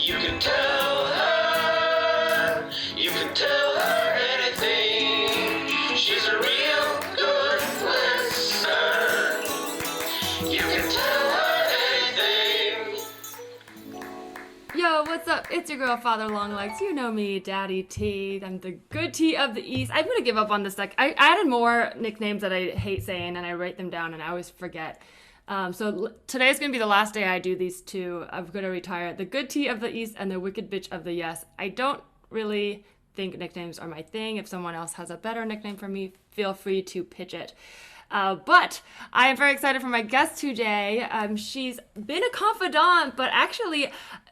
You can tell her, you can tell her anything. She's a real good listener. You can tell her anything. Yo, what's up? It's your girl, Father Longlegs. You know me, Daddy T. I'm the good tea of the East. I'm gonna give up on this. I added more nicknames that I hate saying, and I write them down, and I always forget. Today's gonna be the last day I do these two. I'm gonna retire. The good tea of the East and the wicked bitch of the Yes. I don't really think nicknames are my thing. If someone else has a better nickname for me, feel free to pitch it. But I am very excited for my guest today. She's been a confidant, but actually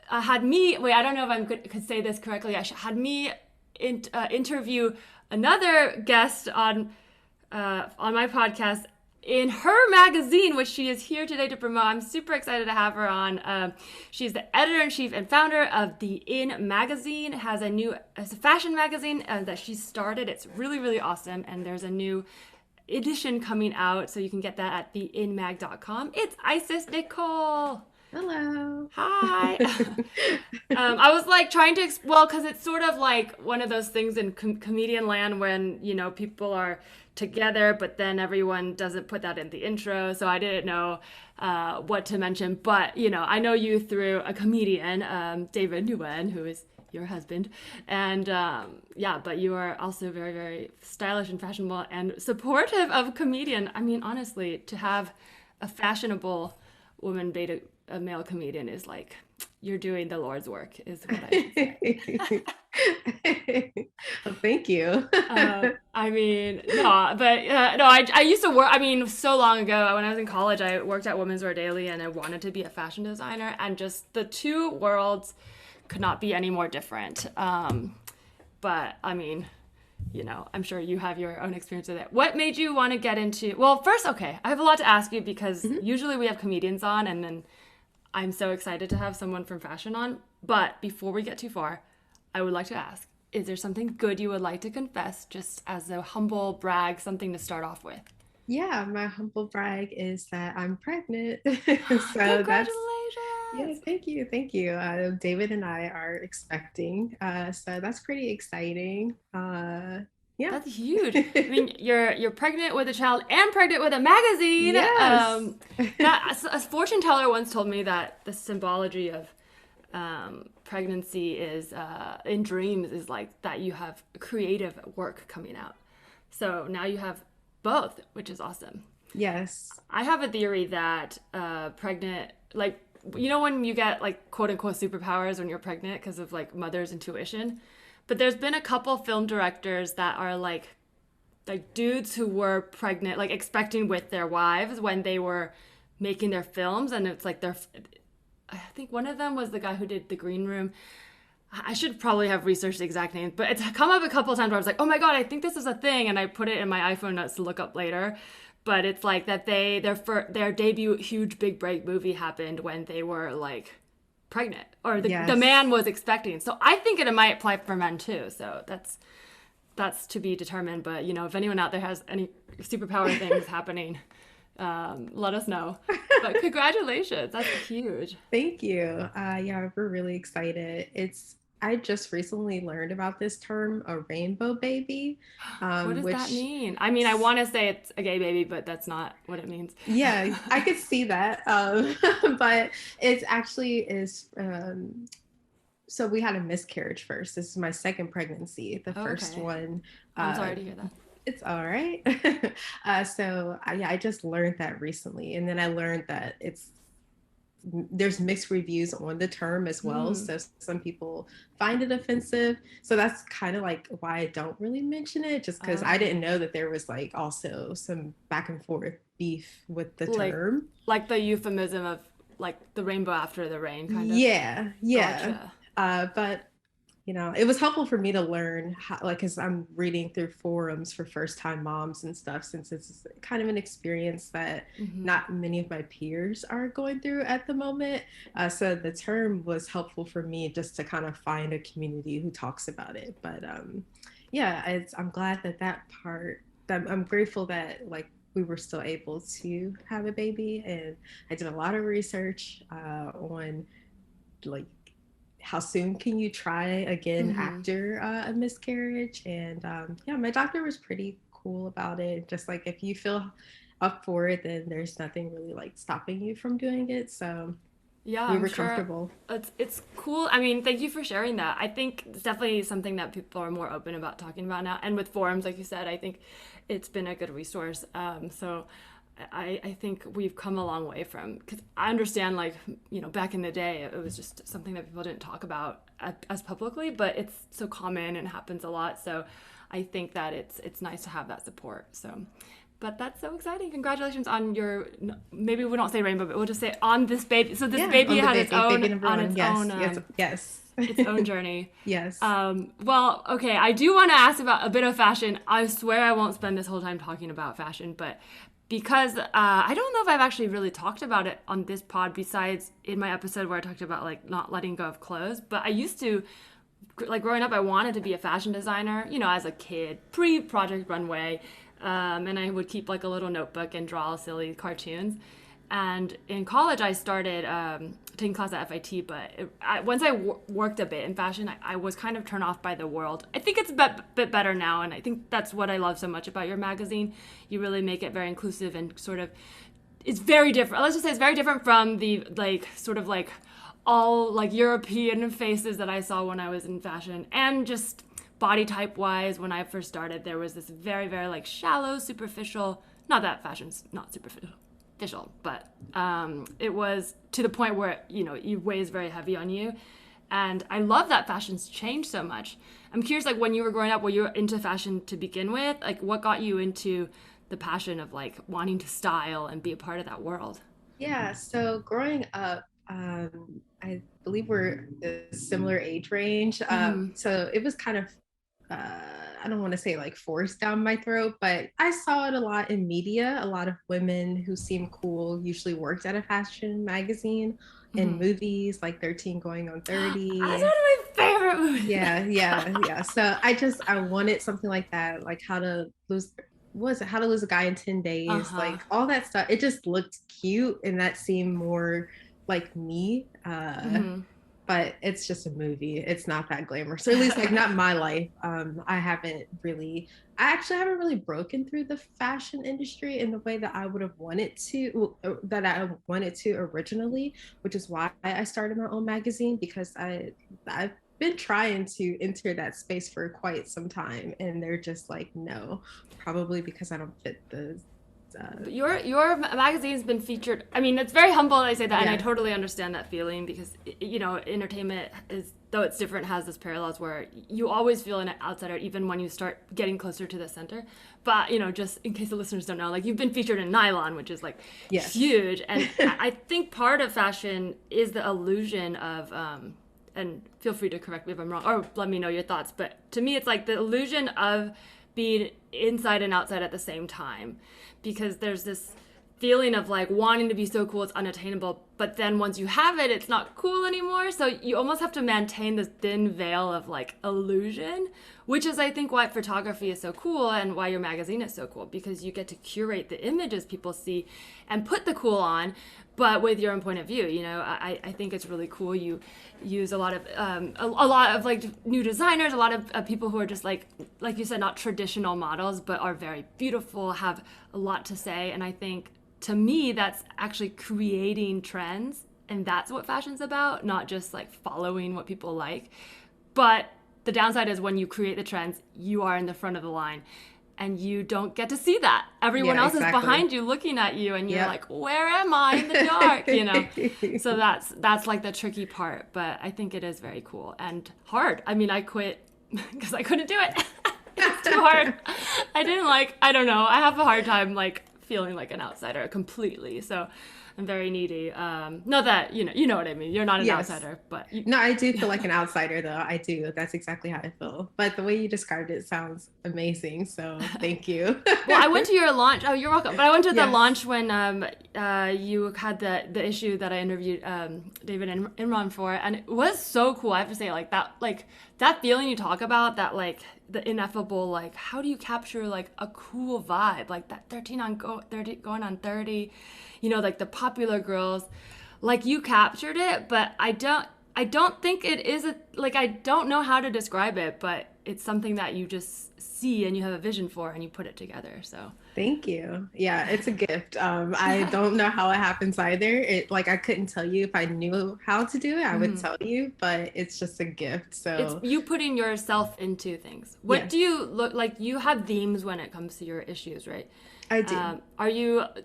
had me, wait, I don't know if I could say this correctly. Had me interview another guest on my podcast in her magazine, which she is here today to promote. I'm super excited to have her on. She's the editor-in-chief and founder of the In magazine. It's a fashion magazine that she started. It's really, really awesome. And there's a new edition coming out, so you can get that at theinmag.com. It's Isis Nicole. Hello. Hi. I was like trying to, because it's sort of like one of those things in comedian land when, people are together, but then everyone doesn't put that in the intro. So I didn't know what to mention. But, I know you through a comedian, David Nguyen, who is your husband. And but you are also very, very stylish and fashionable and supportive of a comedian. I mean, honestly, to have a fashionable woman date a male comedian is like you're doing the Lord's work, is what I should say. Well, thank you. I mean, I used to work, so long ago, when I was in college, I worked at Women's Wear Daily and I wanted to be a fashion designer, and just the two worlds could not be any more different. But I mean, I'm sure you have your own experience with it. What made you want to get into, well, first, okay, I have a lot to ask you because usually we have comedians on and then I'm so excited to have someone from fashion on. But before we get too far, I would like to ask, is there something good you would like to confess, just as a humble brag, something to start off with? Yeah, my humble brag is that I'm pregnant. So Congratulations! Yeah, thank you. David and I are expecting, so that's pretty exciting. Yeah, that's huge. I mean, you're pregnant with a child and pregnant with a magazine. Yes. A fortune teller once told me that the symbology of pregnancy is in dreams is like that you have creative work coming out. So now you have both, which is awesome. Yes. I have a theory that pregnant, like, when you get like quote unquote superpowers when you're pregnant because of like mother's intuition. But there's been a couple film directors that are like dudes who were pregnant, like expecting with their wives when they were making their films. And it's like I think one of them was the guy who did The Green Room. I should probably have researched the exact name, but it's come up a couple of times where I was like, oh my God, I think this is a thing. And I put it in my iPhone notes to look up later. But it's like that their debut huge big break movie happened when they were like pregnant, or the man was expecting. So I think it might apply for men too. So that's to be determined. But if anyone out there has any superpower things happening, let us know. But congratulations, that's huge. Thank you. Yeah, we're really excited. I just recently learned about this term, a rainbow baby. What does that mean? I mean, I want to say it's a gay baby, but that's not what it means. Yeah, I could see that. But it actually is. So we had a miscarriage first. This is my second pregnancy. The first one. I'm sorry to hear that. It's all right. I just learned that recently. And then I learned that there's mixed reviews on the term as well. So some people find it offensive. So that's kind of like why I don't really mention it, just because I didn't know that there was like also some back and forth beef with the term. Like the euphemism of like the rainbow after the rain kind of. Yeah. Gotcha. But it was helpful for me to learn how, like, because I'm reading through forums for first-time moms and stuff, since it's kind of an experience that not many of my peers are going through at the moment. So the term was helpful for me just to kind of find a community who talks about it. But I'm glad that part, I'm grateful that like we were still able to have a baby. And I did a lot of research on like how soon can you try again after a miscarriage? And yeah, my doctor was pretty cool about it. Just like if you feel up for it, then there's nothing really like stopping you from doing it. So Yeah, we I'm were sure comfortable. it's cool. I mean, thank you for sharing that. I think it's definitely something that people are more open about talking about now. And with forums, like you said, I think it's been a good resource. So I think we've come a long way from, because I understand, like, back in the day, it was just something that people didn't talk about as publicly, but it's so common and happens a lot. So I think that it's nice to have that support. So. But that's so exciting. Congratulations on your, maybe we don't say rainbow, but we'll just say on this baby. So this baby has its own, on its own, yes. its own journey. Yes. Well, okay. I do want to ask about a bit of fashion. I swear I won't spend this whole time talking about fashion, but because I don't know if I've actually really talked about it on this pod besides in my episode where I talked about like not letting go of clothes. But I used to, like growing up, I wanted to be a fashion designer, as a kid, pre-Project Runway. And I would keep like a little notebook and draw silly cartoons. And in college, I started taking class at FIT. But once I worked a bit in fashion, I was kind of turned off by the world. I think it's a bit better now. And I think that's what I love so much about your magazine. You really make it very inclusive and sort of, it's very different. Let's just say it's very different from the like sort of like all like European faces that I saw when I was in fashion. And just body type wise, when I first started, there was this very, very like shallow, superficial, not that fashion's not superficial, but it was to the point where, it weighs very heavy on you. And I love that fashion's changed so much. I'm curious, like when you were growing up, were you into fashion to begin with? Like what got you into the passion of like wanting to style and be a part of that world? Yeah, so growing up, I believe we're a similar age range. So it was kind of I don't want to say like forced down my throat, but I saw it a lot in media. A lot of women who seem cool usually worked at a fashion magazine, in movies like 13 Going on 30. That's one of my favorite movies. Yeah. So I wanted something like that, like How to Lose a Guy in 10 Days, like all that stuff. It just looked cute and that seemed more like me. But it's just a movie. It's not that glamorous, or at least like not my life. I actually haven't really broken through the fashion industry in the way that I would have wanted to, that I wanted to originally, which is why I started my own magazine, because I've been trying to enter that space for quite some time, and they're just like, no, probably because I don't fit the your magazine's been featured. I mean, it's very humble that I say that, and I totally understand that feeling because, entertainment is, though it's different, has this parallels where you always feel an outsider even when you start getting closer to the center. But, just in case the listeners don't know, like you've been featured in Nylon, which is like huge. And I think part of fashion is the illusion of, and feel free to correct me if I'm wrong or let me know your thoughts. But to me, it's like the illusion of being inside and outside at the same time, because there's this feeling of like wanting to be so cool it's unattainable, but then once you have it, it's not cool anymore. So you almost have to maintain this thin veil of like illusion, which is I think why photography is so cool and why your magazine is so cool, because you get to curate the images people see and put the cool on, but with your own point of view. I think it's really cool. You use a lot of like new designers, a lot of people who are just like you said, not traditional models, but are very beautiful, have a lot to say. And I think to me, that's actually creating trends. And that's what fashion's about, not just like following what people like. But the downside is when you create the trends, you are in the front of the line. And you don't get to see that. Everyone else is behind you looking at you, and you're like, where am I in the dark? So that's like the tricky part. But I think it is very cool and hard. I mean, I quit because I couldn't do it. It's too hard. I don't know. I have a hard time like feeling like an outsider completely. So I'm very needy. Not that, you know what I mean. You're not an outsider, but no, I do feel like an outsider though. I do. That's exactly how I feel. But the way you described it sounds amazing. So thank you. Well, I went to your launch. Oh, you're welcome. But I went to the launch when you had the issue that I interviewed David and Imran for, and it was so cool. I have to say, like that feeling you talk about, that like the ineffable, like how do you capture like a cool vibe, like that 30 going on 30, like the popular girls, like you captured it. But I I don't think it is I don't know how to describe it, but it's something that you just see and you have a vision for and you put it together. So Thank you. Yeah, it's a gift. I don't know how it happens either. It like I couldn't tell you if I knew how to do it, I would tell you, but it's just a gift. it's So you putting yourself into things. What yeah, do you look like? You have themes when it comes to your issues, right? I do.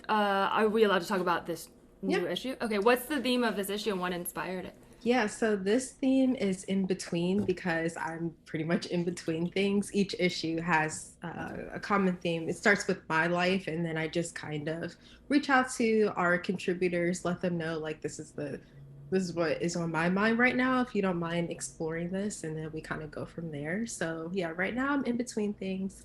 Are we allowed to talk about this Yeah. new issue? Okay, what's the theme of this issue and what inspired it? Yeah, so this theme is in between because I'm pretty much in between things. Each issue has a common theme. It starts with my life, and then I just kind of reach out to our contributors, let them know like this is what is on my mind right now. If you don't mind exploring this, and then we kind of go from there. So yeah, right now I'm in between things.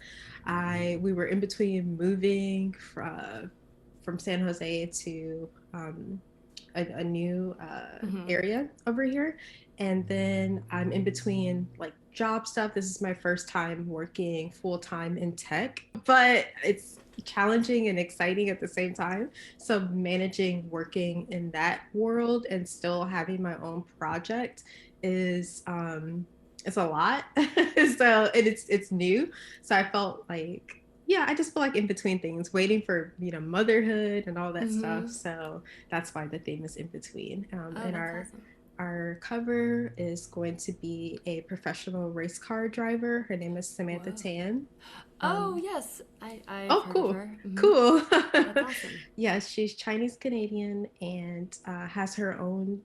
We were in between moving from San Jose to a new area over here. And then I'm in between like job stuff. This is my first time working full time in tech, but it's challenging and exciting at the same time. So managing working in that world and still having my own project is it's a lot. So it's new. So I felt like yeah, I just feel like in between things, waiting for motherhood and all that stuff. So that's why the theme is in between. Oh, And that's awesome. our cover is going to be a professional race car driver. Her name is Samantha Whoa. Tan. Oh, Um, yes. I've oh, heard of cool, her. cool. That's awesome. Yeah, she's Chinese Canadian and has her own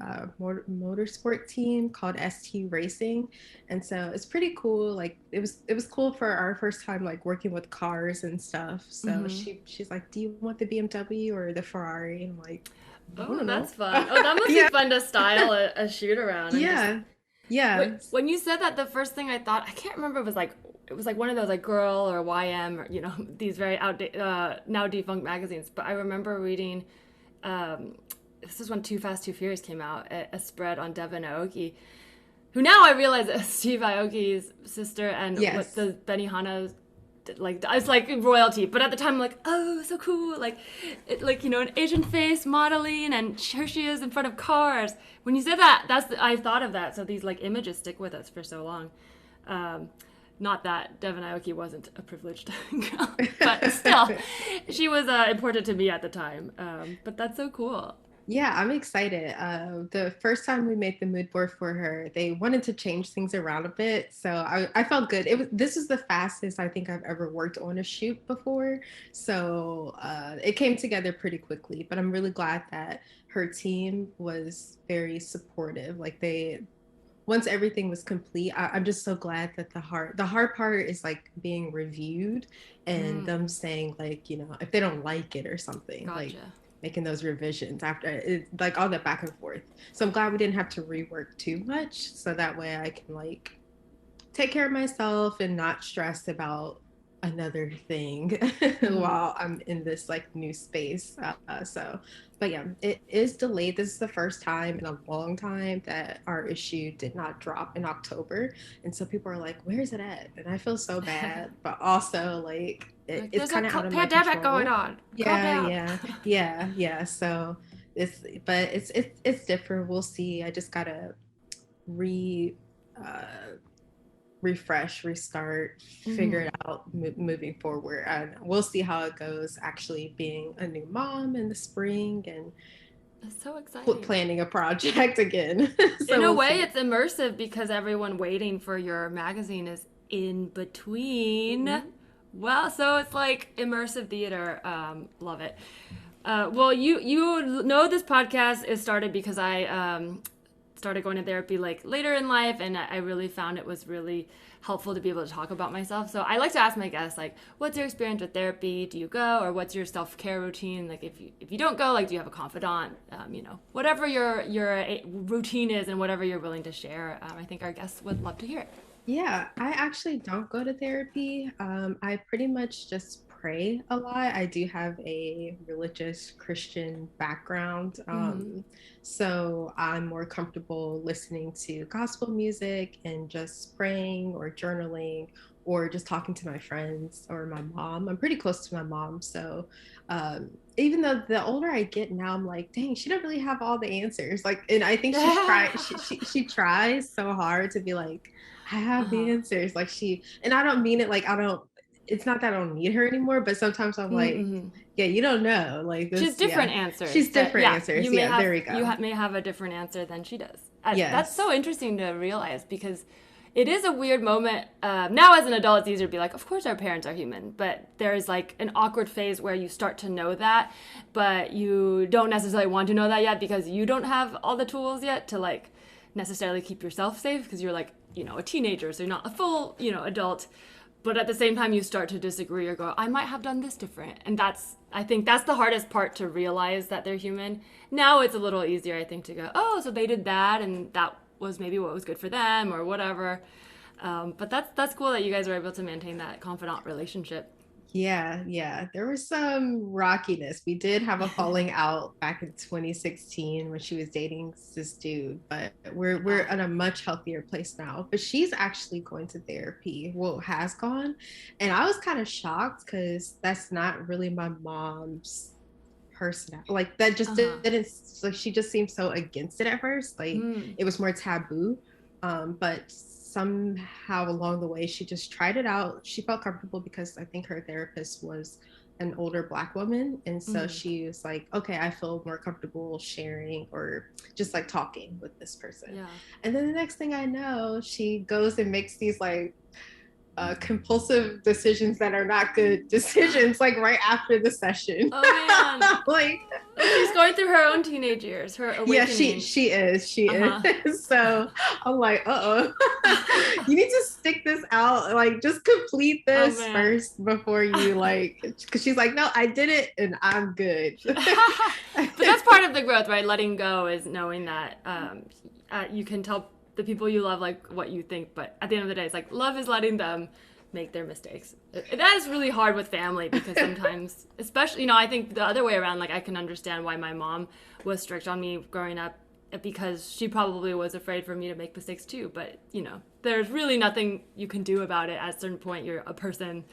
motorsport team called ST Racing, and so it's pretty cool. Like it was cool for our first time like working with cars and stuff. So she's like, "Do you want the BMW or the Ferrari?" And I'm like, I Oh, don't know. that's fun. Oh, that must be Yeah, fun to style a shoot around and just yeah, yeah. when you said that, the first thing I thought, I can't remember, it was like one of those like Girl or YM or these very outdated now defunct magazines. But I remember reading, um, this is when Too Fast Too Furious came out, a spread on Devin Aoki, who now I realize is Steve Aoki's sister and what Yes. the Benihana like it's like royalty, but at the time I'm like, oh, so cool, like an Asian face modeling and here she is in front of cars. When you said that, I thought of that. So these like images stick with us for so long. Not that Devin Aoki wasn't a privileged girl, but still she was important to me at the time. But that's so cool. Yeah, I'm excited. The first time we made the mood board for her, they wanted to change things around a bit, so I felt good. This is the fastest I think I've ever worked on a shoot before, so it came together pretty quickly. But I'm really glad that her team was very supportive. Like once everything was complete, I'm just so glad that the hard part is like being reviewed and them saying like if they don't like it or something like Gotcha. making those revisions after it, like all that back and forth. So I'm glad we didn't have to rework too much, so that way I can like take care of myself and not stress about another thing while I'm in this like new space. But yeah, it is delayed. This is the first time in a long time that our issue did not drop in October. And so people are like, where's it at? And I feel so bad, but also like Like, it's there's a kind of out of my pandemic going control. on. Calm Yeah, down. yeah. So it's different. We'll see. I just gotta re uh refresh, restart, figure it out moving forward. And we'll see how it goes actually being a new mom in the spring and It's so exciting. planning a project again. So In a we'll way, see. it's immersive because everyone waiting for your magazine is in between. Well, so it's like immersive theater. Love it. Well, you know this podcast is started because I started going to therapy like later in life, and I really found it was really helpful to be able to talk about myself. So I like to ask my guests like, what's your experience with therapy? Do you go, or what's your self-care routine? Like if you don't go, like do you have a confidant? Whatever your routine is and whatever you're willing to share. I think our guests would love to hear it. Yeah, I actually don't go to therapy. I pretty much just pray a lot. I do have a religious Christian background. So I'm more comfortable listening to gospel music and just praying or journaling or just talking to my friends or my mom. I'm pretty close to my mom. So even though the older I get now, I'm like, dang, she don't really have all the answers. Like, and I think she's tried, she tries so hard to be like, I have the answers. Like and I don't mean it like it's not that I don't need her anymore, but sometimes I'm like, yeah, you don't know. Like this, she's different answers. She's different answers. Yeah, there we go. You may have a different answer than she does. Yes. That's so interesting to realize because it is a weird moment. Now as an adult, it's easier to be like, of course our parents are human, but there's like an awkward phase where you start to know that, but you don't necessarily want to know that yet because you don't have all the tools yet to like necessarily keep yourself safe because you're like, a teenager, so you're not a full, adult. But at the same time, you start to disagree or go, I might have done this different. And I think that's the hardest part to realize that they're human. Now it's a little easier, I think, to go, oh, so they did that and that was maybe what was good for them or whatever. But that's cool that you guys were able to maintain that confidant relationship. Yeah. There was some rockiness. We did have a falling out back in 2016 when she was dating this dude, but we're in a much healthier place now. But she's actually going to therapy. Well, has gone. And I was kind of shocked because that's not really my mom's personality. Like that just didn't, like she just seemed so against it at first. Like it was more taboo. But somehow along the way she just tried it out. She felt comfortable because I think her therapist was an older Black woman, and so she was like, okay, I feel more comfortable sharing or just like talking with this person. And then the next thing I know, she goes and makes these like compulsive decisions that are not good decisions, like right after the session. Oh man. Like she's going through her own teenage years, her awakening. Yeah, she is. So I'm like, you need to stick this out. Like, just complete this first before you like. Because she's like, no, I did it and I'm good. But that's part of the growth, right? Letting go is knowing that you can tell the people you love like what you think, but at the end of the day, it's like love is letting them make their mistakes. That is really hard with family because sometimes, especially, I think the other way around, like I can understand why my mom was strict on me growing up because she probably was afraid for me to make mistakes too. But, there's really nothing you can do about it. At a certain point, you're a person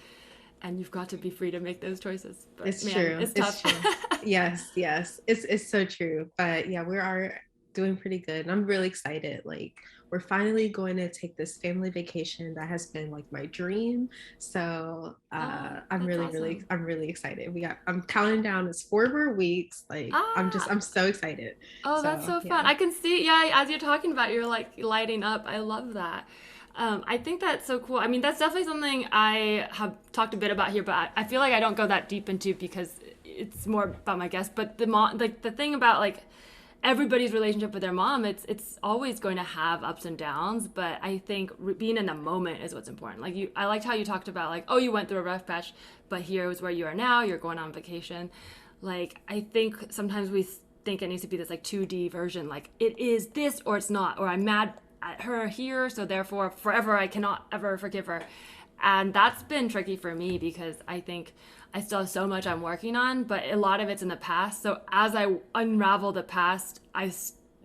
and you've got to be free to make those choices. But it's true. It's tough. It's true. Yes. It's so true. But yeah, we are doing pretty good. And I'm really excited. Like, we're finally going to take this family vacation that has been like my dream. So I'm really excited. I'm counting down. It's 4 more weeks. Like I'm so excited. Oh, that's so fun. I can see, as you're talking about, you're like lighting up. I love that. I think that's so cool. I mean, that's definitely something I have talked a bit about here, but I feel like I don't go that deep into because it's more about my guests. But the thing about like everybody's relationship with their mom, it's always going to have ups and downs, but I think being in the moment is what's important. Like I liked how you talked about like, oh, you went through a rough patch, but here is where you are now, you're going on vacation. Like, I think sometimes we think it needs to be this like 2D version, like it is this or it's not, or I'm mad at her here, so therefore forever I cannot ever forgive her. And that's been tricky for me because I think I still have so much I'm working on, but a lot of it's in the past. So as I unravel the past, I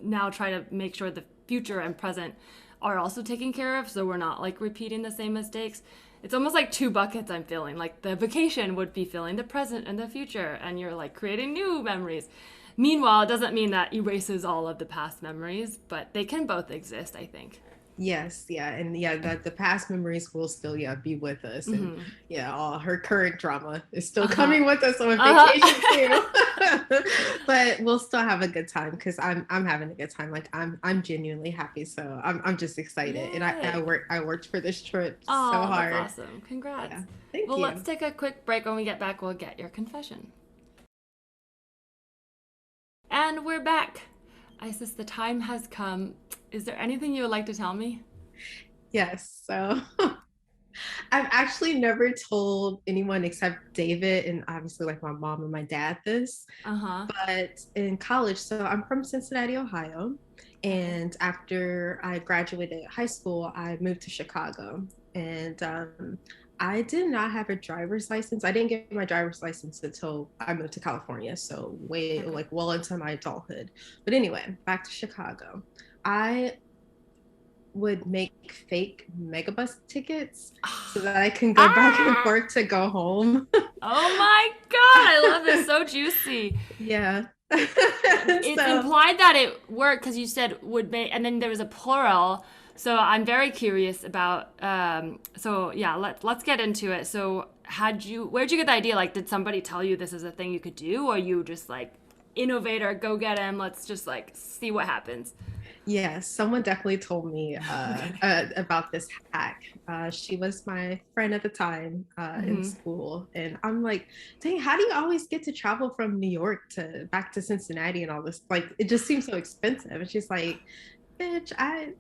now try to make sure the future and present are also taken care of, so we're not like repeating the same mistakes. It's almost like 2 buckets I'm filling. Like the vacation would be filling the present and the future, and you're like creating new memories. Meanwhile, it doesn't mean that erases all of the past memories, but they can both exist, I think. Yes, and the past memories will still be with us, and all her current drama is still coming with us on vacation too. But we'll still have a good time because I'm having a good time. Like I'm genuinely happy, so I'm just excited. Yay. And I worked for this trip so hard. That's awesome! Congrats. Yeah. Thank you. Well, let's take a quick break. When we get back, we'll get your confession. And we're back. Isis, the time has come. Is there anything you would like to tell me? Yes. So I've actually never told anyone except David and obviously like my mom and my dad this. But in college, so I'm from Cincinnati, Ohio. And after I graduated high school, I moved to Chicago. And I did not have a driver's license. I didn't get my driver's license until I moved to California. So well into my adulthood. But anyway, back to Chicago. I would make fake Megabus tickets so that I can go back and forth to go home. Oh my God, I love this. So juicy. Yeah. It's So implied that it worked because you said would make, and then there was a plural. So I'm very curious about. So yeah, let's get into it. So where'd you get the idea? Like, did somebody tell you this is a thing you could do, or you just like innovator, go get him? Let's just like see what happens. yeah, someone definitely told me about this hack. She was my friend at the time in Mm-hmm. school, and I'm like, dang, how do you always get to travel from New York to back to Cincinnati and all this? Like, it just seems so expensive. And she's like, bitch, I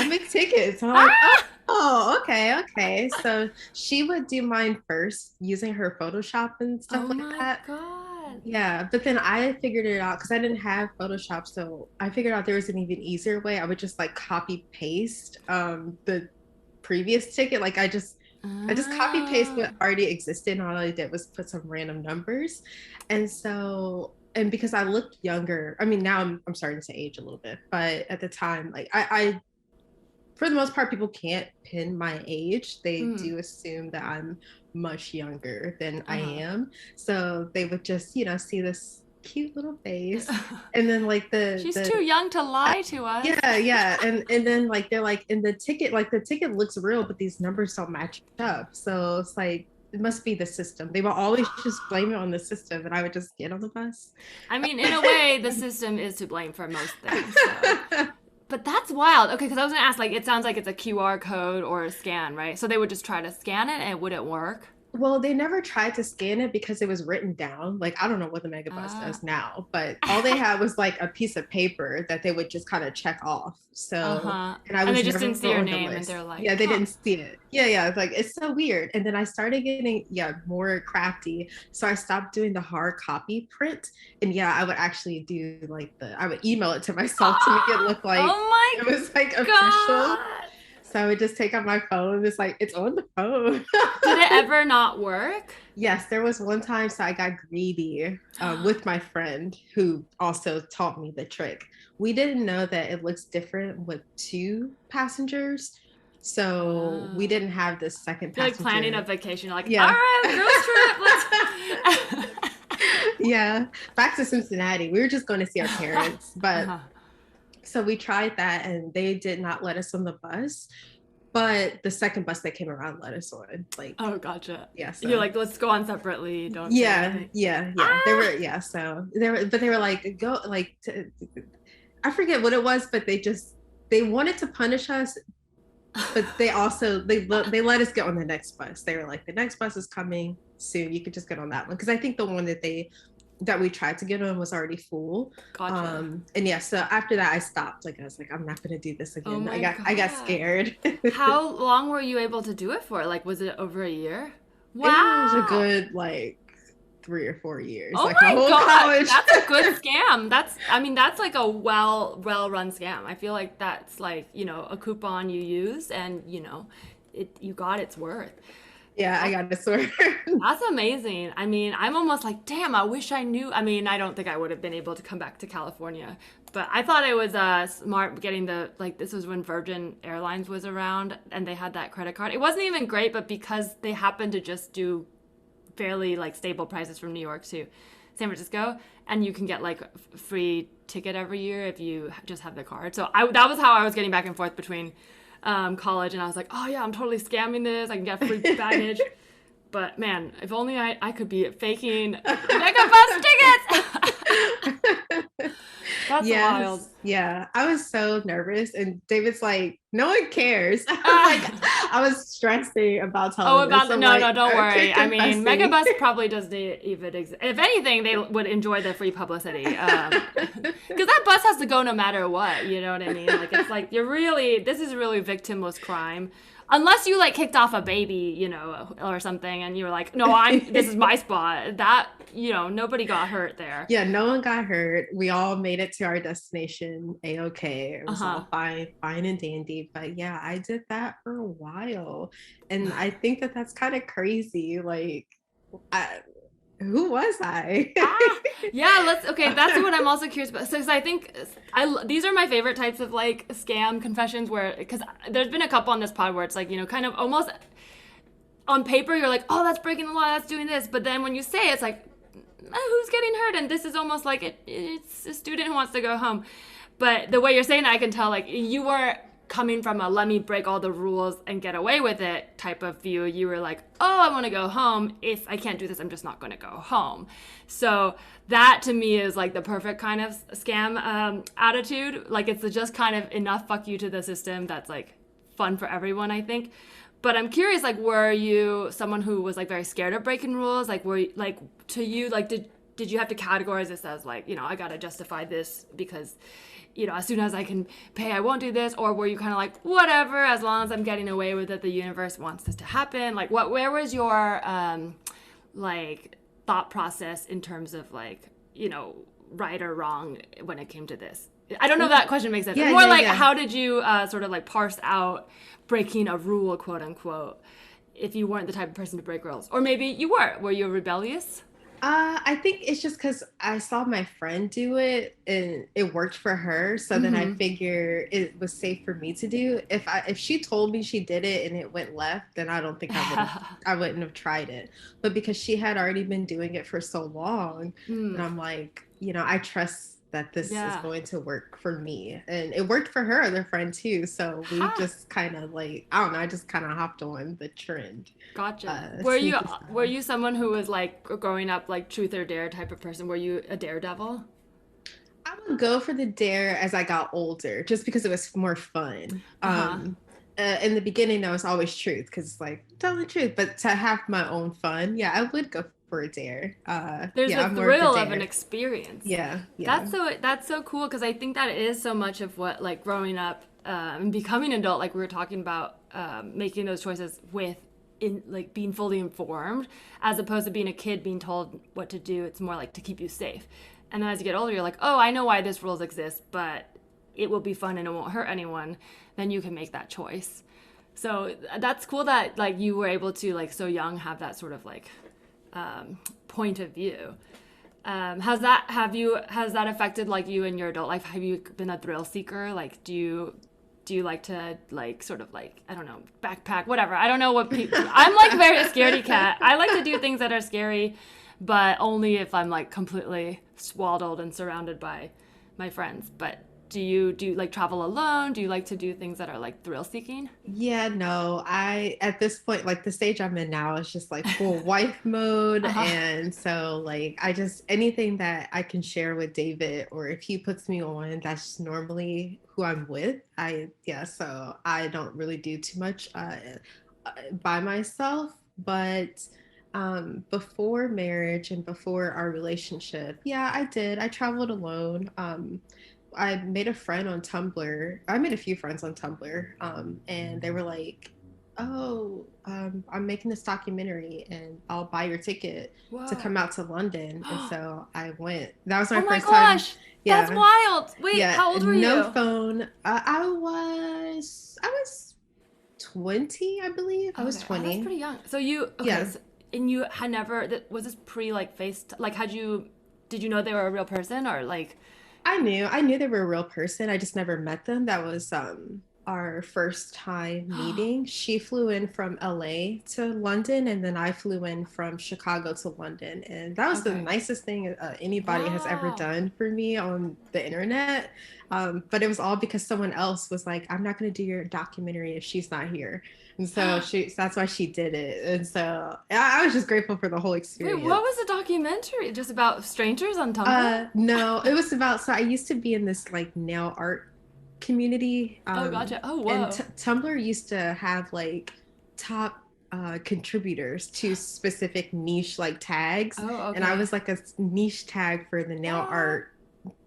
make tickets. And I'm like, Ah! oh, okay, okay. So she would do mine first using her Photoshop and stuff Oh like my that. God. Yeah, but then I figured it out because I didn't have Photoshop, so I figured out there was an even easier way. I would just like copy paste the previous ticket. Like I just copy paste what Ah. already existed, and all I did was put some random numbers. And so and because I looked younger, I mean now I'm starting to age a little bit, but at the time, like I for the most part, people can't pin my age. They Mm. do assume that I'm much younger than I Uh-huh. am. So they would just, see this cute little face. And then like She's the too young to lie to us. yeah, yeah. And then like they're like in the ticket looks real, but these numbers don't match up. So it's like it must be the system. They will always just blame it on the system, and I would just get on the bus. I mean, in a way, the system is to blame for most things. So. But that's wild. Okay, because I was gonna ask, like, it sounds like it's a QR code or a scan, right? So they would just try to scan it, and it wouldn't work. Well, they never tried to scan it because it was written down. Like, I don't know what the Megabus Ah. does now, but all they had was like a piece of paper that they would just kind of check off. So, Uh-huh. and I And they was just never didn't see your on the name, and list. they're like, Yeah, they huh. didn't see it. Yeah, yeah. It's like, it's so weird. And then I started getting, yeah, more crafty. So I stopped doing the hard copy print. And yeah, I would actually do like I would email it to myself to make it look like Oh my it was like official. God. So I would just take out my phone and it's like, it's on the phone. Did it ever not work? Yes, there was one time, so I got greedy with my friend who also taught me the trick. We didn't know that it looks different with two passengers, so we Oh. didn't have the second You're like planning a passenger. vacation. You're like, all Yeah. right, girls trip. Let's. Yeah, back to Cincinnati. We were just going to see our parents, but Uh-huh. so we tried that and they did not let us on the bus. But the second bus that came around let us on. Like, Oh, gotcha. yeah, You're so like, let's go on separately. Don't say yeah, anything. yeah, yeah. They Ah! were, yeah. So they were, but they were like, go, like, I forget what it was, but they wanted to punish us, but they also they let us get on the next bus. They were like, the next bus is coming soon. You could just get on that one because I think the one that we tried to get on was already full. Gotcha. And yeah, so after that I stopped. Like I was like, I'm not gonna do this Oh again. my I got God. scared. How long were you able to do it for? Like, was it over a year? It was a Wow. good like 3 or 4 years, Oh like my my whole God. college. That's a good scam. I mean, that's like a well run scam. I feel like that's like, a coupon you use and, you got its worth. Yeah, I That- got to swear. That's amazing. I mean, I'm almost like, damn, I wish I knew. I mean, I don't think I would have been able to come back to California, but I thought it was smart getting this was when Virgin Airlines was around and they had that credit card. It wasn't even great, but because they happened to just do fairly like stable prices from New York to San Francisco, and you can get like free ticket every year if you just have the card. So that was how I was getting back and forth between college, and I was like, oh yeah, I'm totally scamming this. I can get free baggage. But man, if only I could be faking Megabus tickets. That's wild. Yes, yeah. I was so nervous, and David's like, "No one cares." I was stressing about Oh, telling this. about I'm like, no, don't worry. I mean, confessing. Megabus probably doesn't even exist. If anything, they would enjoy the free publicity. Because that bus has to go no matter what. You know what I mean? Like, it's like this is really victimless crime. Unless you like kicked off a baby, or something, and you were like, no, this is my spot. That, nobody got hurt there. Yeah, no one got hurt. We all made it to our destination a-okay. It was Uh-huh. all fine and dandy. But yeah, I did that for a while, and I think that that's kind of crazy. Like, who was I? Ah, Okay, that's what I'm also curious about. So 'cause I think these are my favorite types of like scam confessions where, because there's been a couple on this pod where it's like, kind of almost on paper, you're like, oh, that's breaking the law, that's doing this. But then when you say it, it's like, who's getting hurt? And this is almost like it's a student who wants to go home. But the way you're saying it, I can tell like you were coming from a let me break all the rules and get away with it type of view. You were like, oh, I want to go home. If I can't do this, I'm just not going to go home. So that to me is like the perfect kind of scam attitude. Like it's just kind of enough fuck you to the system that's like fun for everyone, I think. But I'm curious, like, were you someone who was like very scared of breaking rules? Like, were you, like, to you, like, did you have to categorize this as like, I gotta justify this because, as soon as I can pay, I won't do this? Or were you kind of like, whatever, as long as I'm getting away with it, the universe wants this to happen? Like, where was your like thought process in terms of like, right or wrong when it came to this? I don't know if that question makes sense. How did you sort of like parse out breaking a rule, quote unquote, if you weren't the type of person to break rules? Or maybe you were. Were you rebellious? I think it's just because I saw my friend do it and it worked for her. So then I figured it was safe for me to do. If she told me she did it and it went left, then I don't think I wouldn't have tried it. But because she had already been doing it for so long, and I'm like, I trust that this is going to work for me. And it worked for her other friend too. So we just kind of like, I don't know, I just kind of hopped on the trend. Gotcha. Were you someone who was like growing up like truth or dare type of person? Were you a daredevil? I would go for the dare as I got older, just because it was more fun. In the beginning, I was always truth because it's like telling the truth. But to have my own fun, I would go for a dare. There's a thrill of an experience. Yeah. That's so cool because I think that is so much of what like growing up and becoming an adult, like we were talking about, making those choices like being fully informed, as opposed to being a kid being told what to do. It's more like to keep you safe. And then as you get older, you're like, oh, I know why this rules exist, but it will be fun and it won't hurt anyone. Then you can make that choice. So that's cool that like you were able to like so young have that sort of like point of view. Has that affected like you in your adult life? Have you been a thrill seeker? Like do you like to like sort of like, I don't know, backpack, whatever. I don't know what people, I'm like very a scaredy cat. I like to do things that are scary, but only if I'm like completely swaddled and surrounded by my friends. But do you like travel alone? Do you like to do things that are like thrill seeking? Yeah, no, at this point, like the stage I'm in now is just like full wife mode. And so like, anything that I can share with David, or if he puts me on, that's normally who I'm with. So I don't really do too much by myself, but before marriage and before our relationship, I did. I traveled alone. I made a friend on Tumblr. I made a few friends on Tumblr, and they were like, oh, I'm making this documentary and I'll buy your ticket to come out to London. And so I went. That was my first time. Oh my gosh, that's wild. Wait, how old were you? No phone. I was 20, I believe. I was 20. That's pretty young. So and you had never, was this pre like like did you know they were a real person or like? I knew they were a real person. I just never met them. That was our first time meeting. She flew in from LA to London, and then I flew in from Chicago to London. And that was the nicest thing anybody has ever done for me on the internet. But it was all because someone else was like, I'm not going to do your documentary if she's not here. And so that's why she did it. And so I was just grateful for the whole experience. Wait, what was the documentary? Just about strangers on Tumblr? No, it was about, so I used to be in this like nail art community. Gotcha. Oh, wow. And Tumblr used to have like top contributors to specific niche like tags. Oh, okay. And I was like a niche tag for the nail art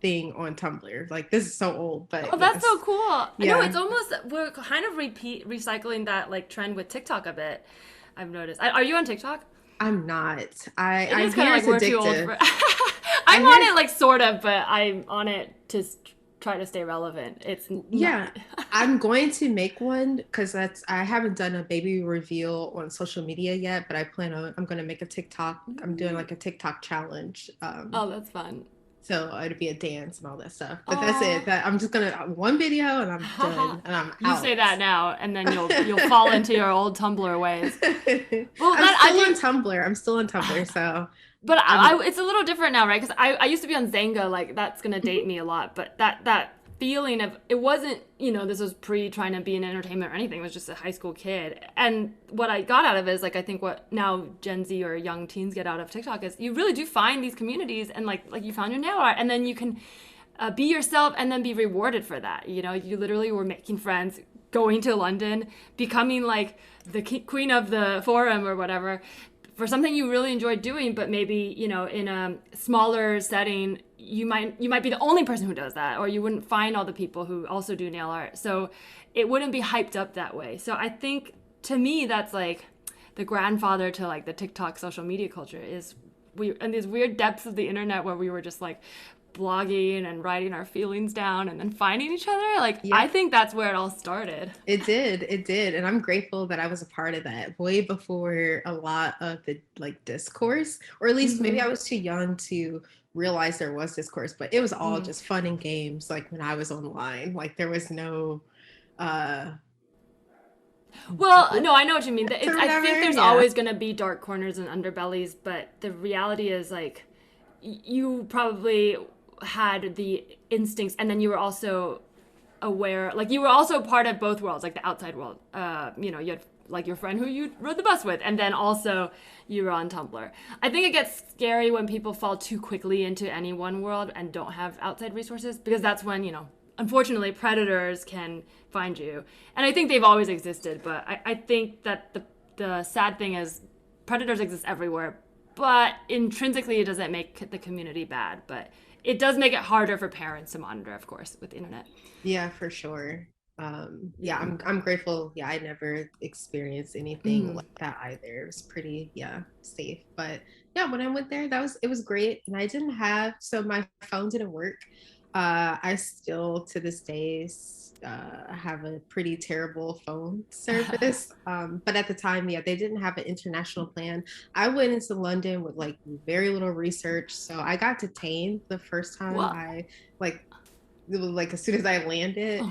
thing on Tumblr. Like, this is so old, but that's so cool. Yeah. I know, it's almost, we're kind of recycling that like trend with TikTok a bit, I've noticed. Are you on TikTok? I'm not. I hear it's like addictive. I'm on it like sort of, but I'm on it to try to stay relevant. It's not. I'm going to make one because I haven't done a baby reveal on social media yet, but I'm going to make a TikTok. I'm doing like a TikTok challenge. Oh, that's fun. So it'll be a dance and all that stuff. But that's Aw. it. That I'm just gonna one video and I'm done and I'm You out. say that now, and then you'll fall into your old Tumblr ways. Well, I'm that still I on do. Tumblr. I'm still on Tumblr. So But I'm it's a little different now, right? Because I used to be on Zanga, like that's gonna date me a lot. But that feeling of it wasn't, this was pre trying to be in entertainment or anything. It was just a high school kid. And what I got out of it is like I think what now Gen Z or young teens get out of TikTok is you really do find these communities and like you found your nail art, and then you can be yourself and then be rewarded for that. You literally were making friends, going to London, becoming like the queen of the forum or whatever for something you really enjoyed doing, but maybe in a smaller setting you might be the only person who does that, or you wouldn't find all the people who also do nail art, so it wouldn't be hyped up that way. So I think to me that's like the grandfather to like the TikTok social media culture is we in these weird depths of the internet where we were just like blogging and writing our feelings down and then finding each other. Like, yeah. I think that's where it all started. It did. And I'm grateful that I was a part of that way before a lot of the like discourse, or at least maybe I was too young to realize there was discourse, but it was all just fun and games. Like when I was online, like there was no, well, no, I know what you mean. I think there's yeah. always going to be dark corners and underbellies, but the reality is like you probably had the instincts, and then you were also aware, like you were also part of both worlds, like the outside world. You had like your friend who you rode the bus with, and then also you were on Tumblr. I think it gets scary when people fall too quickly into any one world and don't have outside resources, because that's when, unfortunately, predators can find you. And I think they've always existed, but I think that the sad thing is predators exist everywhere, but intrinsically it doesn't make the community bad. But it does make it harder for parents to monitor, of course, with the internet. Yeah, for sure. Yeah, I'm grateful. Yeah, I never experienced anything like that either. It was pretty, safe. But yeah, when I went there, it was great. And I didn't have, so my phone didn't work. I still to this day have a pretty terrible phone service. But at the time, yeah, they didn't have an international plan. I went into London with like very little research, so I got detained the first time. It was like as soon as I landed,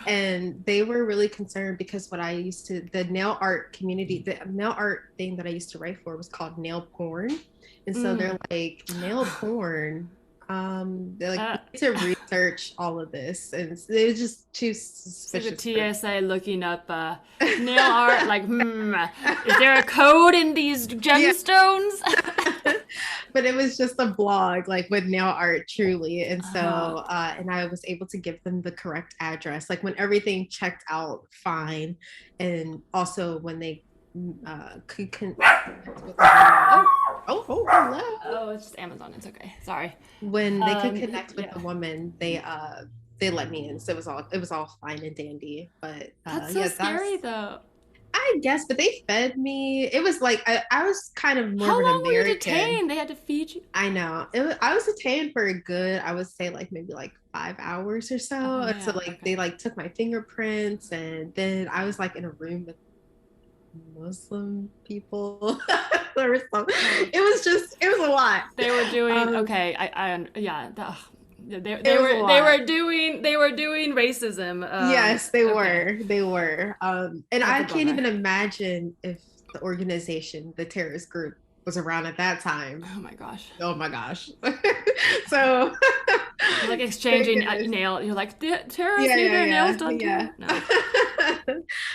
and they were really concerned because the nail art community, the nail art thing that I used to write for was called nail porn. And so they're like, nail porn. They're like, we need to research all of this. And they were just too suspicious. So the TSA looking up nail art, like, is there a code in these gemstones? Yeah. But it was just a blog, like with nail art, truly. And so, and I was able to give them the correct address, like when everything checked out fine. And also when they could connect with hello. Oh, it's just Amazon. It's okay. Sorry. When they could connect with the woman, they let me in. So it was all fine and dandy. But that's so scary though. I guess, but they fed me. It was like I was kind of more of an American. How long were you detained? They had to feed you? I know. I was detained for a good, I would say like maybe like 5 hours or so. And so like they like took my fingerprints, and then I was like in a room with Muslim people. It was a lot. They were doing they were doing racism. Yes, they were. And I can't even imagine if the organization, the terrorist group, was around at that time. Oh my gosh. So you're like exchanging nail. You're like, the terrorists need their nails done too. No.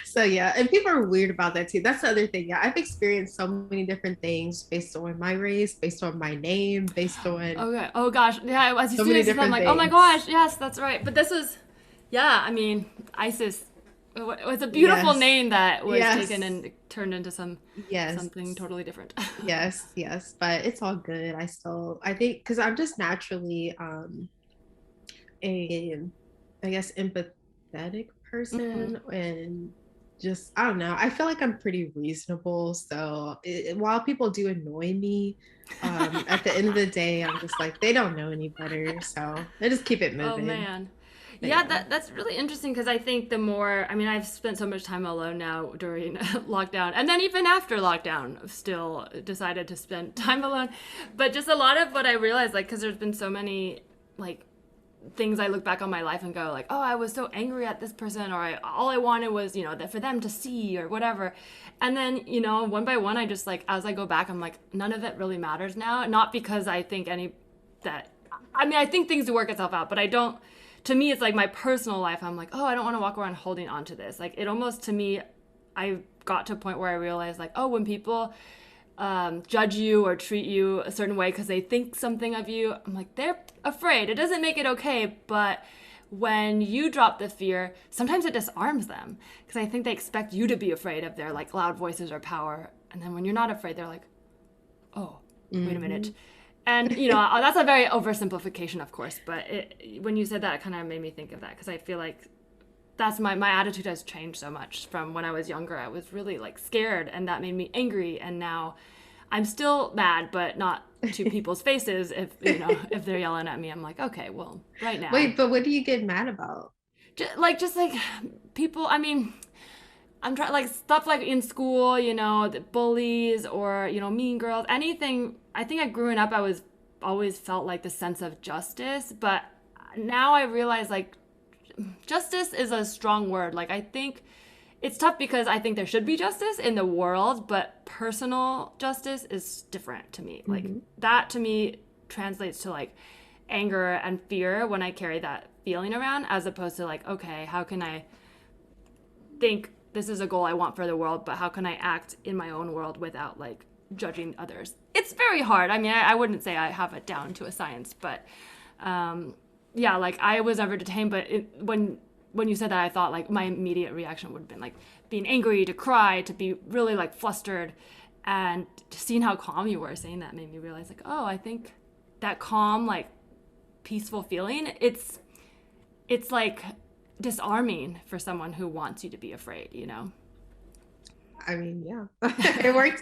So yeah, and people are weird about that too. That's the other thing. Yeah, I've experienced so many different things based on my race, based on my name, based on okay. Oh gosh, yeah. As you so see many this, I'm like, things. oh my gosh, yes, that's right. But this was, I mean, ISIS. It was a beautiful name that was taken and turned into something totally different. yes, but it's all good. I think because I'm just naturally a, I guess, empathetic person, and just I don't know. I feel like I'm pretty reasonable. So while people do annoy me, at the end of the day, I'm just like, they don't know any better. So I just keep it moving. Oh man. Yeah, that's really interesting because I think the more, I mean, I've spent so much time alone now during lockdown, and then even after lockdown, I've still decided to spend time alone. But just a lot of what I realized, like, because there's been so many, like, things I look back on my life and go, like, oh, I was so angry at this person, or all I wanted was, that for them to see or whatever. And then, one by one, I just, like, as I go back, I'm like, none of it really matters now. Not because I think I think things work itself out, but I don't. To me, it's like my personal life. I'm like, oh, I don't want to walk around holding on to this. Like, it almost, to me, I got to a point where I realized, like, oh, when people judge you or treat you a certain way because they think something of you, I'm like, they're afraid. It doesn't make it okay, but when you drop the fear, sometimes it disarms them because I think they expect you to be afraid of their, like, loud voices or power. And then when you're not afraid, they're like, oh, wait a minute. And, that's a very oversimplification, of course, but when you said that, it kind of made me think of that because I feel like that's my attitude has changed so much from when I was younger. I was really, like, scared, and that made me angry, and now I'm still mad, but not to people's faces. If they're yelling at me, I'm like, okay, well, right now. Wait, but what do you get mad about? Just like people, I mean, I'm trying, like, stuff like in school, the bullies or, mean girls, anything. I think growing up, I always felt like the sense of justice, but now I realize, like, justice is a strong word. Like, I think it's tough because I think there should be justice in the world, but personal justice is different to me. Like, that to me translates to, like, anger and fear when I carry that feeling around, as opposed to, like, okay, how can I think this is a goal I want for the world, but how can I act in my own world without, like, judging others? It's very hard. I mean, I wouldn't say I have it down to a science, but yeah, like, I was never detained, but when you said that, I thought, like, my immediate reaction would have been, like, being angry, to cry, to be really, like, flustered, and just seeing how calm you were saying that made me realize, like, oh, I think that calm, like, peaceful feeling, it's like disarming for someone who wants you to be afraid, I mean, yeah,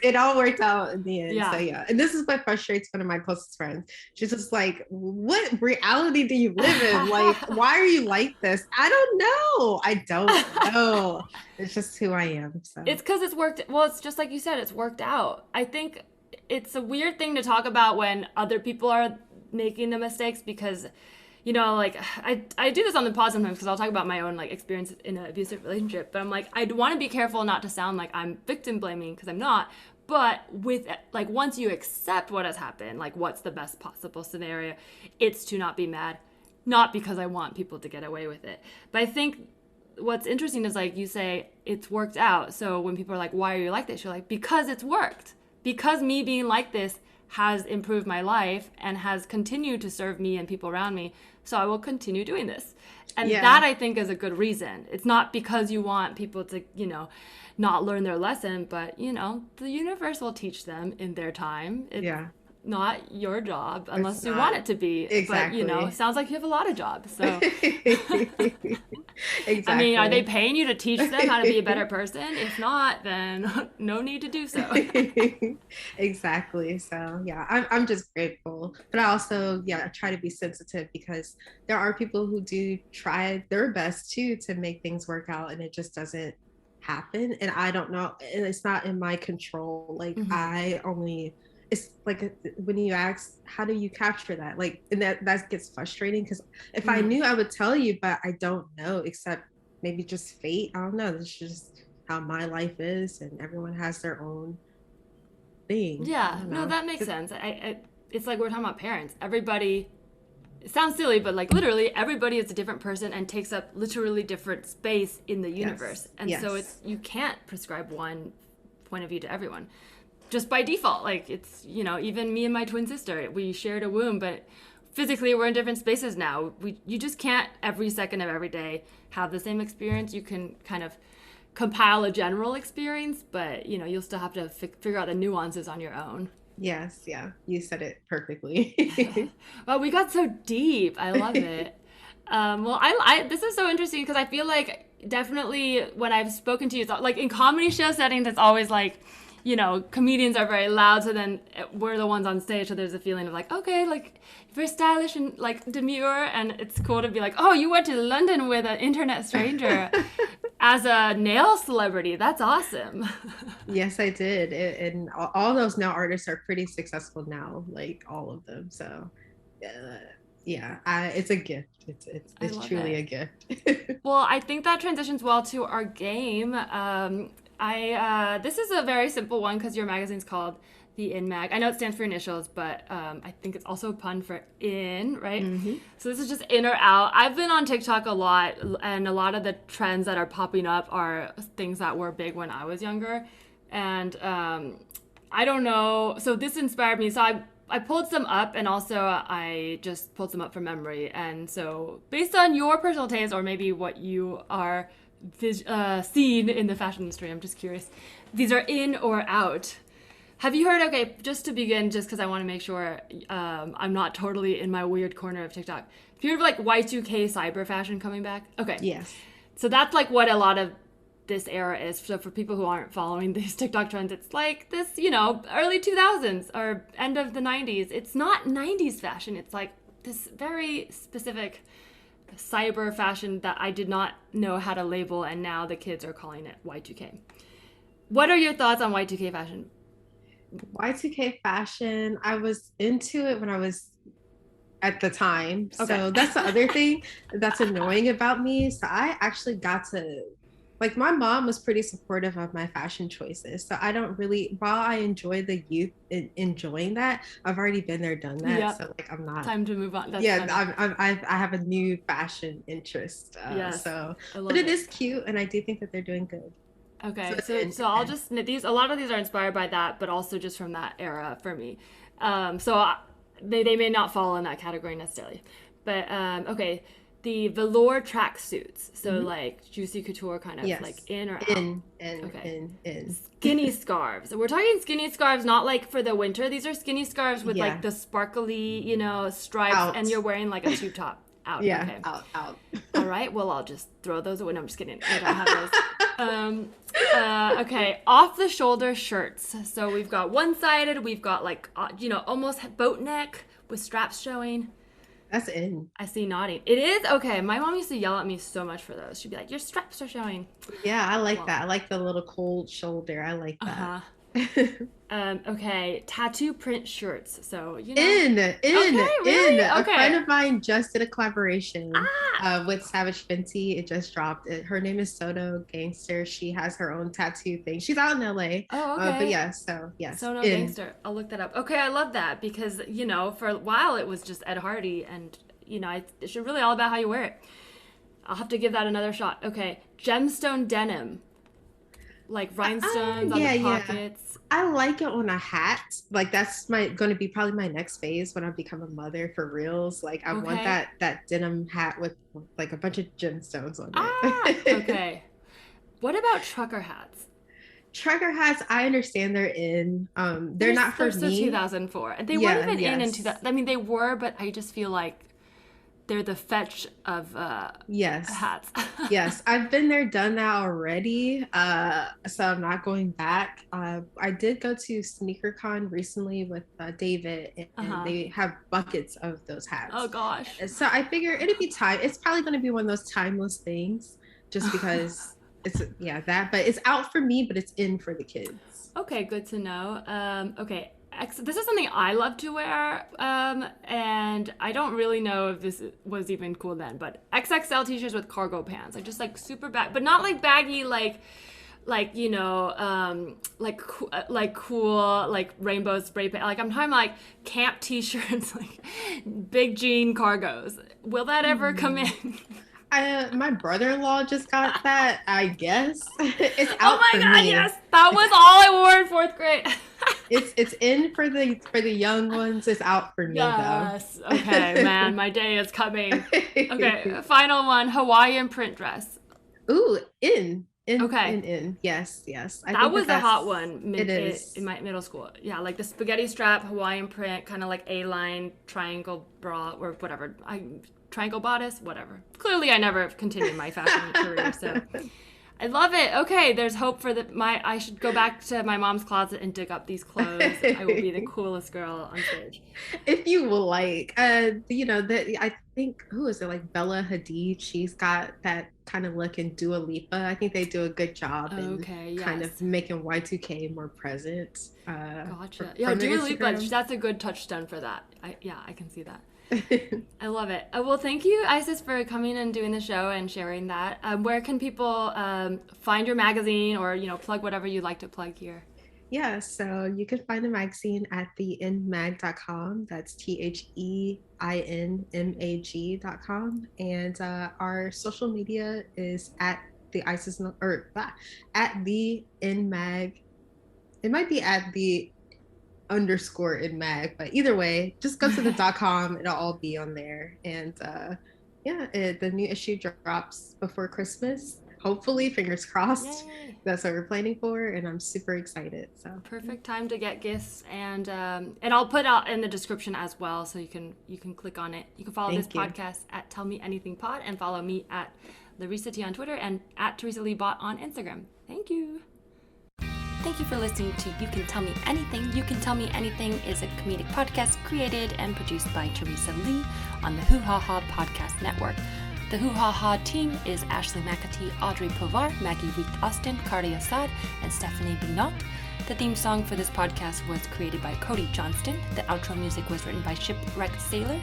it all worked out in the end. Yeah. So yeah, and this is what frustrates one of my closest friends. She's just like, what reality do you live in? Like, why are you like this? I don't know. It's just who I am. So it's because it's worked. Well, it's just like you said, it's worked out. I think it's a weird thing to talk about when other people are making the mistakes, because like, I do this on the pod sometimes because I'll talk about my own, like, experience in an abusive relationship, but I'm like, I want to be careful not to sound like I'm victim blaming, because I'm not. But with, like, once you accept what has happened, like, what's the best possible scenario, it's to not be mad, not because I want people to get away with it. But I think what's interesting is, like, you say it's worked out. So when people are like, why are you like this? You're like, because it's worked. Because me being like this has improved my life and has continued to serve me and people around me. So I will continue doing this. And that, I think, is a good reason. It's not because you want people to, not learn their lesson, but, the universe will teach them in their time. It's not your job unless you want it to be. Exactly. But, it sounds like you have a lot of jobs. So Exactly. I mean, are they paying you to teach them how to be a better person? If not, then no need to do so. Exactly. So yeah, I'm just grateful, but I also try to be sensitive, because there are people who do try their best to make things work out, and it just doesn't happen. And I don't know, and it's not in my control. Like, it's like when you ask, how do you capture that? Like, and that gets frustrating, because if I knew, I would tell you, but I don't know, except maybe just fate. I don't know. It's just how my life is, and everyone has their own thing. Yeah, no, that makes sense. It's like we're talking about parents. Everybody, it sounds silly, but, like, literally everybody is a different person and takes up literally different space in the universe. And so you can't prescribe one point of view to everyone. Just by default, like, it's, even me and my twin sister, we shared a womb, but physically we're in different spaces now. You just can't every second of every day have the same experience. You can kind of compile a general experience, but, you'll still have to figure out the nuances on your own. Yes, yeah, you said it perfectly. Well, we got so deep. I love it. Well, I this is so interesting, because I feel like definitely when I've spoken to you, it's like in comedy show settings, it's always like, you know, comedians are very loud, so then we're the ones on stage, so there's a feeling of like, okay, like very stylish and like demure, and it's cool to be like, oh, you went to London with an internet stranger as a nail celebrity. That's awesome. Yes, I did. And all those nail artists are pretty successful now, like all of them. So yeah, it's a gift. It's truly a gift. Well, I think that transitions well to our game. This is a very simple one because your magazine's called the In Mag. I know it stands for initials, but I think it's also a pun for in, right? Mm-hmm. So this is just in or out. I've been on TikTok a lot, and a lot of the trends that are popping up are things that were big when I was younger. And I don't know. So this inspired me. So I pulled some up, and also I just pulled some up from memory. And so based on your personal taste, or maybe what you are seen in the fashion industry, I'm just curious. These are in or out. Have you heard, okay, just to begin, just because I want to make sure I'm not totally in my weird corner of TikTok. Have you heard of like Y2K cyber fashion coming back? Okay. Yes. So that's like what a lot of this era is. So for people who aren't following these TikTok trends, it's like this, you know, early 2000s or end of the 90s. It's not 90s fashion. It's like this very specific cyber fashion that I did not know how to label, and now the kids are calling it Y2K. What are your thoughts on Y2K fashion? Y2K fashion, I was into it when I was at the time. Okay. So that's the other thing that's annoying about me. So I actually got to, like, my mom was pretty supportive of my fashion choices. So I don't really, while I enjoy the youth enjoying that, I've already been there, done that. Yep. So like, I'm not. Time to move on. That's I have a new fashion interest. Yes, so, but it is cute, and I do think that they're doing good. Okay, so I'll just knit these. A lot of these are inspired by that, but also just from that era for me. They may not fall in that category necessarily. But okay, the velour tracksuits. So like juicy couture kind of like in or out. In. Skinny scarves. We're talking skinny scarves, not like for the winter. These are skinny scarves with like the sparkly, you know, stripes, and you're wearing like a tube top. Out. Yeah, okay. out. All right. Well, I'll just throw those away. No, I'm just kidding. I don't have those. Okay. Off the shoulder shirts. So we've got one-sided. We've got like, you know, almost boat neck with straps showing. That's in. I see nodding. It is? Okay. My mom used to yell at me so much for those. She'd be like, your straps are showing. Yeah, I like that. I like the little cold shoulder. I like that. Okay, tattoo print shirts. So you know, in. Really? A friend of mine just did a collaboration with Savage Fenty. It just dropped. Her name is Soto Gangster. She has her own tattoo thing. She's out in LA. Oh, okay. But yeah, so yes. Soto Gangster. I'll look that up. Okay, I love that because you know for a while it was just Ed Hardy, and you know it's really all about how you wear it. I'll have to give that another shot. Okay, gemstone denim. Like rhinestones on the pockets. Yeah. I like it on a hat. Like that's going to be probably my next phase when I become a mother for reals. Like I want that denim hat with like a bunch of gemstones on it. Okay. What about trucker hats? Trucker hats, I understand they're in. They're not for me. 2004. They weren't even in 2000. I mean, they were, but I just feel like they're the fetch of hats. Yes, I've been there, done that already. So I'm not going back. I did go to SneakerCon recently with David, and they have buckets of those hats. Oh gosh. So I figure it'd be time. It's probably going to be one of those timeless things, just because it's that. But it's out for me, but it's in for the kids. Okay, good to know. Okay. This is something I love to wear, and I don't really know if this was even cool then, but XXL t-shirts with cargo pants, like just like super bag, but not like baggy, like you know, like cool, like rainbow spray paint. Like I'm talking like camp t-shirts, like big jean cargos. Will that ever come in? My brother-in-law just got that, I guess. It's out for me. Oh my God, yes. That was all I wore in 4th grade. It's in for the young ones. It's out for me though. Yes. Okay, man, my day is coming. Okay, final one, Hawaiian print dress. Ooh, in. Okay. In. Yes. That was a hot one in my middle school. Yeah, like the spaghetti strap, Hawaiian print, kind of like A-line, triangle bra, or whatever. Triangle bodice, whatever. Clearly, I never continued my fashion career, so. I love it. Okay, there's hope for I should go back to my mom's closet and dig up these clothes. I will be the coolest girl on stage. If you will like, that I think, who is it, like Bella Hadid? She's got that kind of look in Dua Lipa. I think they do a good job in kind of making Y2K more present. Gotcha. Yeah, Dua Lipa, that's a good touchstone for that. I can see that. I love it. Well, thank you, Isis, for coming and doing the show and sharing that. Where can people find your magazine or, plug whatever you'd like to plug here? Yeah, so you can find the magazine at theinmag.com. That's THEINMAG.com. And our social media is at at the inmag. It might be at the _ in mag, but either way, just go to the .com. It'll all be on there. And the new issue drops before Christmas. Hopefully, fingers crossed. Yay. That's what we're planning for, and I'm super excited. So perfect time to get gifts, and I'll put out in the description as well, so you can click on it. You can follow this podcast at Tell Me Anything Pod, and follow me at Larissa T on Twitter and at Teresa Lee Bot on Instagram. Thank you. Thank you for listening to You Can Tell Me Anything. You Can Tell Me Anything is a comedic podcast created and produced by Teresa Lee on the Hoo Ha Ha Podcast Network. The Hoo Ha Ha team is Ashley McAtee, Audrey Povar, Maggie Reed-Austin, Cardi Assad, and Stephanie Bignot. The theme song for this podcast was created by Cody Johnston. The outro music was written by Shipwrecked Sailor.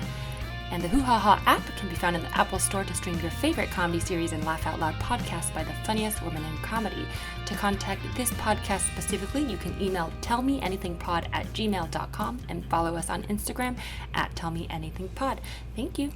And the Hoo Ha Ha app can be found in the Apple Store to stream your favorite comedy series and laugh out loud podcasts by the funniest women in comedy. To contact this podcast specifically, you can email tellmeanythingpod@gmail.com and follow us on Instagram at tellmeanythingpod. Thank you.